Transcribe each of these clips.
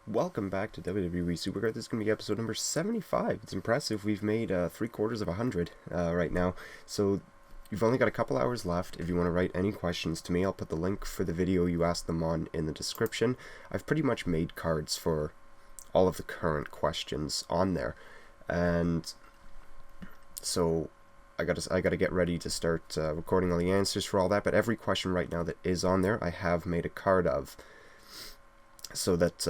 Welcome back to WWE Supercard. This is going to be episode number 75. It's impressive. We've made 3/4 of 100 right now. So you've only got a couple hours left. If you want to write any questions to me, I'll put the link for the video you asked them on in the description. I've pretty much made cards for all of the current questions on there. And so I gotta get ready to start recording all the answers for all that. But every question right now that is on there, I have made a card of. So that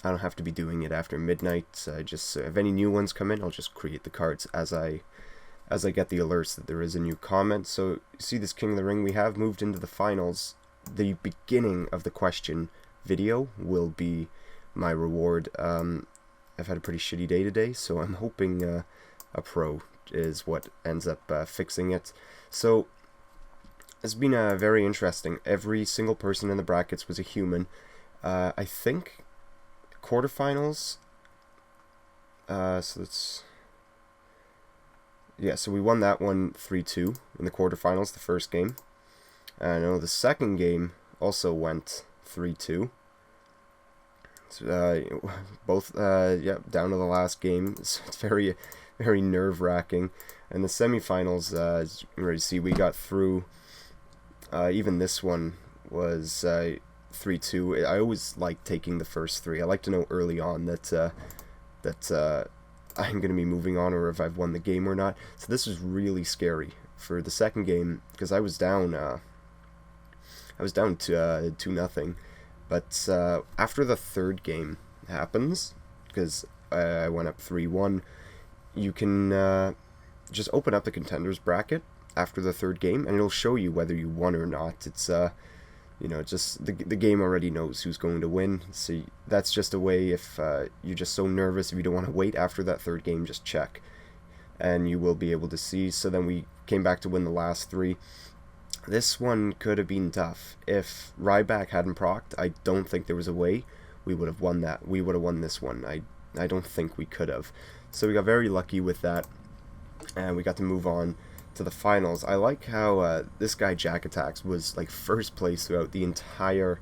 I don't have to be doing it after midnight. If any new ones come in, I'll just create the cards as I get the alerts that there is a new comment. So you see this King of the Ring, we have moved into the finals. The beginning of the question video will be my reward. I've had a pretty shitty day today, so I'm hoping a pro is what ends up fixing it. So it's been very interesting. Every single person in the brackets was a human. I think quarterfinals, so we won that one 3-2 in the quarterfinals, the first game. I know the second game also went 3-2. So, both, down to the last game. So it's very, very nerve-wracking. And the semifinals, as you can already see, we got through. Even this one was 3-2. I always like taking the first three. I like to know early on that I'm going to be moving on, or if I've won the game or not. So this was really scary for the second game, because I was down to 2-0. But after the third game happens, because I went up 3-1, you can just open up the contenders bracket after the third game, and it'll show you whether you won or not. It's just the game already knows who's going to win. So that's just a way, if you're just so nervous, if you don't want to wait after that third game, just check. And you will be able to see. So then we came back to win the last three. This one could have been tough. If Ryback hadn't procced, I don't think there was a way we would have won that. We would have won this one. I don't think we could have. So we got very lucky with that. And we got to move on to the finals. I like how this guy Jack Attacks was like first place throughout the entire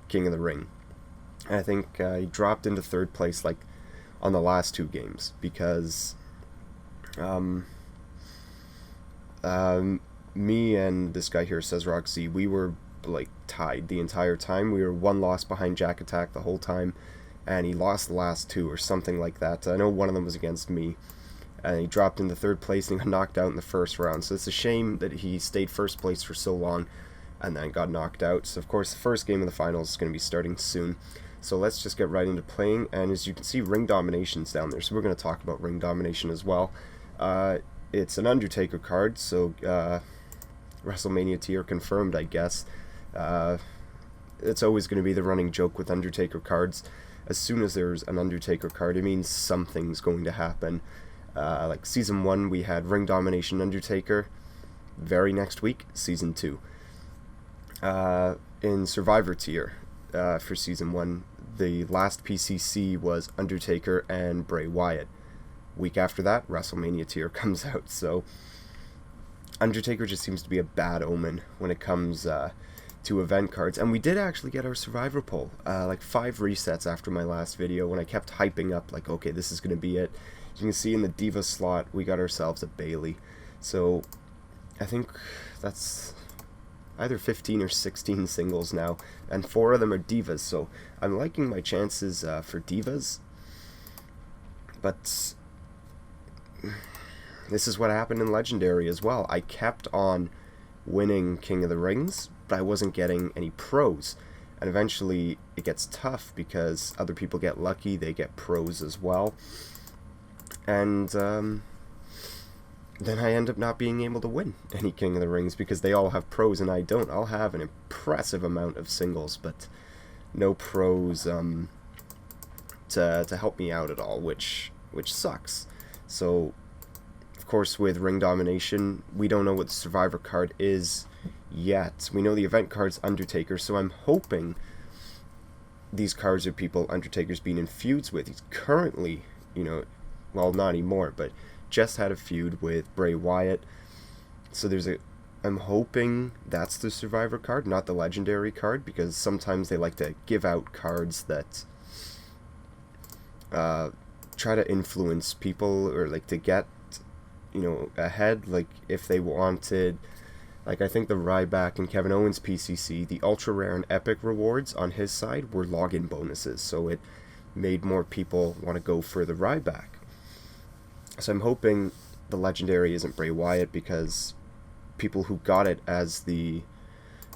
King of the Ring. And I think he dropped into third place like on the last two games, because me and this guy here, says Roxy, we were like tied the entire time. We were one loss behind Jack Attack the whole time, and he lost the last two or something like that. I know one of them was against me. And he dropped into third place and got knocked out in the first round. So it's a shame that he stayed first place for so long and then got knocked out. So of course the first game of the finals is going to be starting soon. So let's just get right into playing. And as you can see, ring domination's down there. So we're going to talk about ring domination as well. It's an Undertaker card, so WrestleMania tier confirmed, I guess. It's always going to be the running joke with Undertaker cards. As soon as there's an Undertaker card, it means something's going to happen. Like Season 1, we had Ring Domination Undertaker. Very next week, Season 2. In Survivor tier, for Season 1, the last PCC was Undertaker and Bray Wyatt. Week after that, WrestleMania tier comes out. So Undertaker just seems to be a bad omen when it comes to event cards. And we did actually get our Survivor poll, like 5 resets after my last video, when I kept hyping up, like, okay, this is going to be it. You can see in the Diva slot, we got ourselves a Bailey. So I think that's either 15 or 16 singles now, and 4 of them are Divas. So I'm liking my chances for Divas. But this is what happened in Legendary as well. I kept on winning King of the Rings, but I wasn't getting any pros. And eventually it gets tough because other people get lucky, they get pros as well. And then I end up not being able to win any King of the Rings because they all have pros and I don't. I'll have an impressive amount of singles, but no pros to help me out at all, which sucks. So, of course, with Ring Domination, we don't know what the Survivor card is yet. We know the event card's Undertaker, so I'm hoping these cards are people Undertaker's been in feuds with. He's currently, well, not anymore, but just had a feud with Bray Wyatt. So I'm hoping that's the Survivor card, not the Legendary card, because sometimes they like to give out cards that try to influence people, or like to get, ahead. Like if they wanted, like I think the Ryback and Kevin Owens PCC, the ultra rare and epic rewards on his side were login bonuses, so it made more people want to go for the Ryback. So I'm hoping the legendary isn't Bray Wyatt, because people who got it as the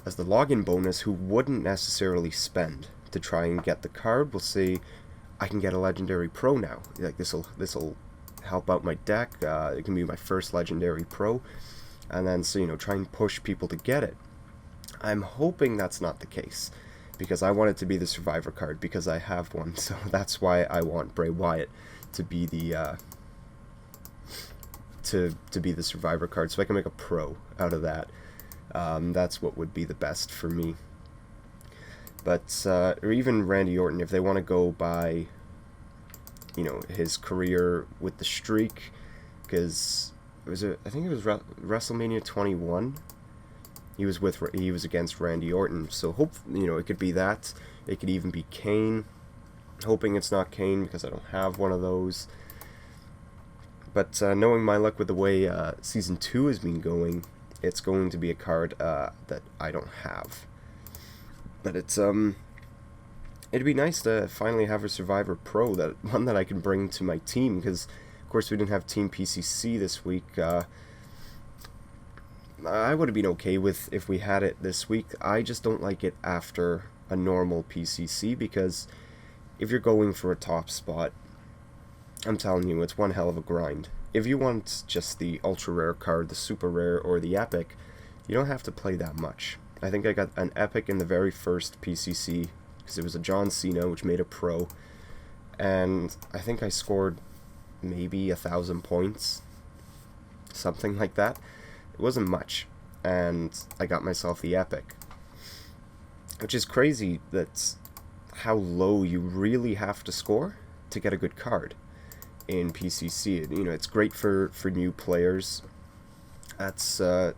login bonus, who wouldn't necessarily spend to try and get the card, will say, I can get a legendary pro now. Like this'll help out my deck. It can be my first legendary pro, and then so try and push people to get it. I'm hoping that's not the case, because I want it to be the Survivor card, because I have one. So that's why I want Bray Wyatt to be the to be the Survivor card, so I can make a pro out of that. That's what would be the best for me. But or even Randy Orton, if they want to go by his career with the streak, because I think it was WrestleMania 21. He was against Randy Orton, so hope it could be that. It could even be Kane. Hoping it's not Kane, because I don't have one of those. But knowing my luck with the way Season 2 has been going, it's going to be a card that I don't have. But it'd be nice to finally have a Survivor Pro, one that I can bring to my team, because of course we didn't have Team PCC this week. I would have been okay with if we had it this week. I just don't like it after a normal PCC, because if you're going for a top spot, I'm telling you, it's one hell of a grind. If you want just the ultra rare card, the super rare, or the epic, you don't have to play that much. I think I got an epic in the very first PCC, because it was a John Cena, which made a pro, and I think I scored maybe 1,000 points, something like that. It wasn't much, and I got myself the epic, which is crazy. That's how low you really have to score to get a good card in PCC. It's great for new players. That's to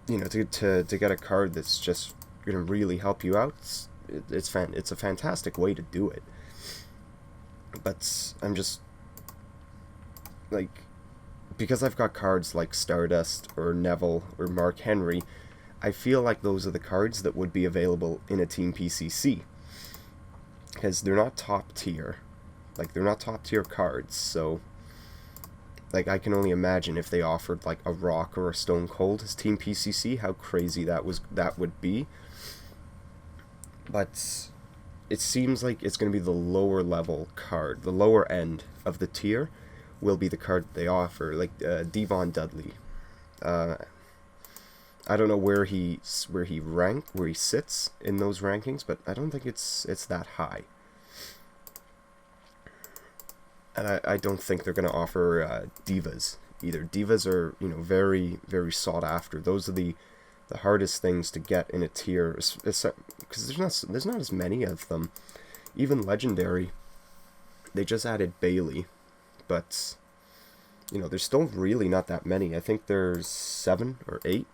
get a card that's just gonna really help you out. It's a fantastic way to do it. But I'm just like, because I've got cards like Stardust or Neville or Mark Henry, I feel like those are the cards that would be available in a Team PCC, because they're not top tier. Like, they're not top tier cards, so like I can only imagine if they offered like a Rock or a Stone Cold as Team PCC, how crazy that would be. But it seems like it's going to be the lower level card, the lower end of the tier will be the card they offer, like Devon Dudley. I don't know where he sits in those rankings, but I don't think it's that high. And I don't think they're going to offer divas either. Divas are very, very sought after. Those are the hardest things to get in a tier, because there's not as many of them. Even legendary, they just added Bailey, but there's still really not that many. I think there's 7 or 8,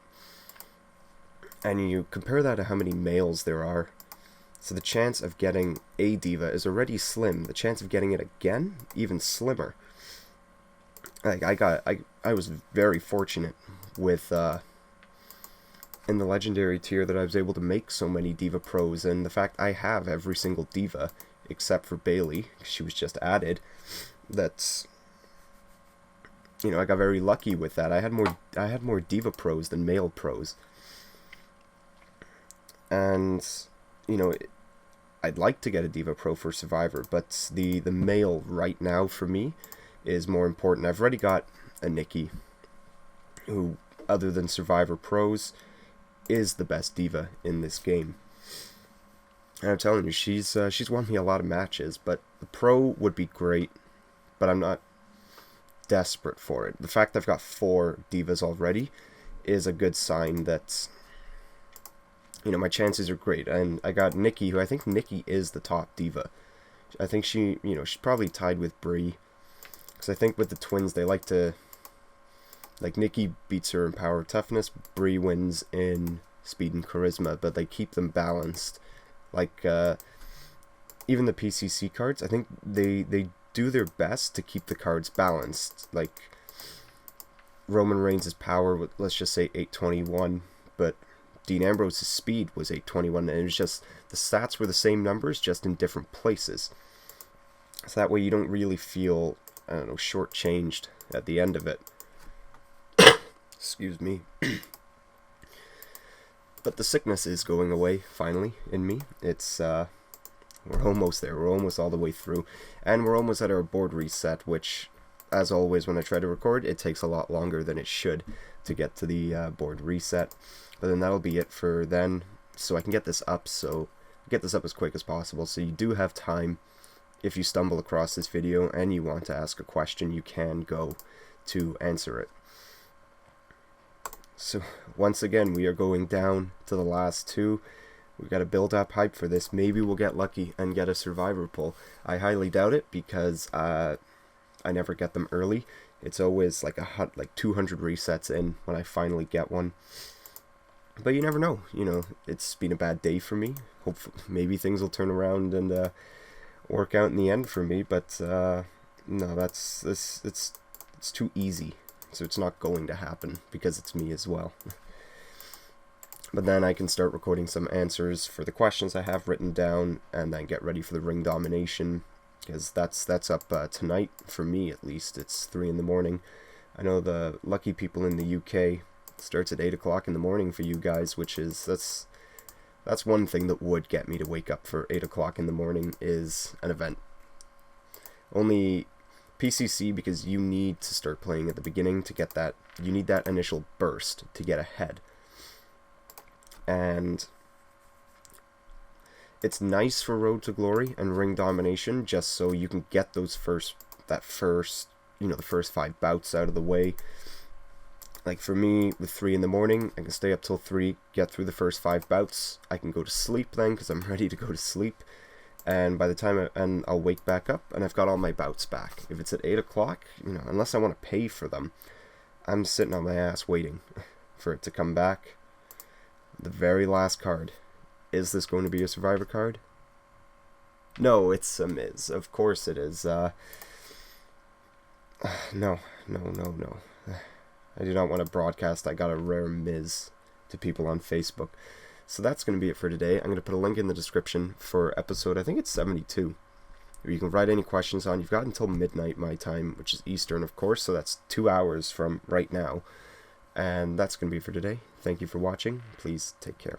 and you compare that to how many males there are. So the chance of getting a diva is already slim. The chance of getting it again, even slimmer. Like I was very fortunate with in the legendary tier that I was able to make so many diva pros, and the fact I have every single diva except for Bailey, she was just added. That's I got very lucky with that. I had more diva pros than male pros, and I'd like to get a Diva Pro for Survivor, but the male right now for me is more important. I've already got a Nikki, who, other than Survivor Pros, is the best diva in this game. And I'm telling you, she's won me a lot of matches, but the Pro would be great, but I'm not desperate for it. The fact that I've got 4 divas already is a good sign that my chances are great. And I got Nikki, who I think Nikki is the top diva. I think she's probably tied with Brie, because I think with the twins they like to, like, Nikki beats her in power toughness, Brie wins in speed and charisma, but they keep them balanced. Like even the PCC cards, I think they do their best to keep the cards balanced. Like Roman Reigns' power, let's just say 821, but Dean Ambrose's speed was 821, and it was just the stats were the same numbers, just in different places. So that way you don't really feel, I don't know, shortchanged at the end of it. Excuse me. But the sickness is going away, finally, in me. It's, we're almost there. We're almost all the way through. And we're almost at our board reset, which, as always, when I try to record, it takes a lot longer than it should to get to the board reset. But then that'll be it for then. So I can get this up, as quick as possible. So you do have time, if you stumble across this video and you want to ask a question, you can go to answer it. So once again, we are going down to the last two. We've got to build up hype for this. Maybe we'll get lucky and get a survivor pull. I highly doubt it, because I never get them early. It's always like 200 resets in when I finally get one. But you never know. You know, it's been a bad day for me. Hopefully, maybe things will turn around and work out in the end for me. But no, it's too easy. So it's not going to happen, because it's me as well. But then I can start recording some answers for the questions I have written down, and then get ready for the ring domination, because that's up tonight, for me at least. It's 3 in the morning. I know the lucky people in the UK, starts at 8 o'clock in the morning for you guys, which is, that's one thing that would get me to wake up for 8 o'clock in the morning, is an event. Only PCC, because you need to start playing at the beginning to get that, you need that initial burst to get ahead. And it's nice for Road to Glory and Ring Domination, just so you can get those the first 5 bouts out of the way. Like for me, with 3 in the morning, I can stay up till 3, get through the first 5 bouts. I can go to sleep then, because I'm ready to go to sleep. And by the time I'll wake back up, and I've got all my bouts back. If it's at 8 o'clock, unless I want to pay for them, I'm sitting on my ass waiting for it to come back. The very last card. Is this going to be a Survivor card? No, it's a Miz. Of course it is. No. I do not want to broadcast I got a rare Miz to people on Facebook. So that's going to be it for today. I'm going to put a link in the description for episode, I think it's 72. Where you can write any questions on. You've got until midnight my time, which is Eastern, of course. So that's 2 hours from right now. And that's going to be it for today. Thank you for watching. Please take care.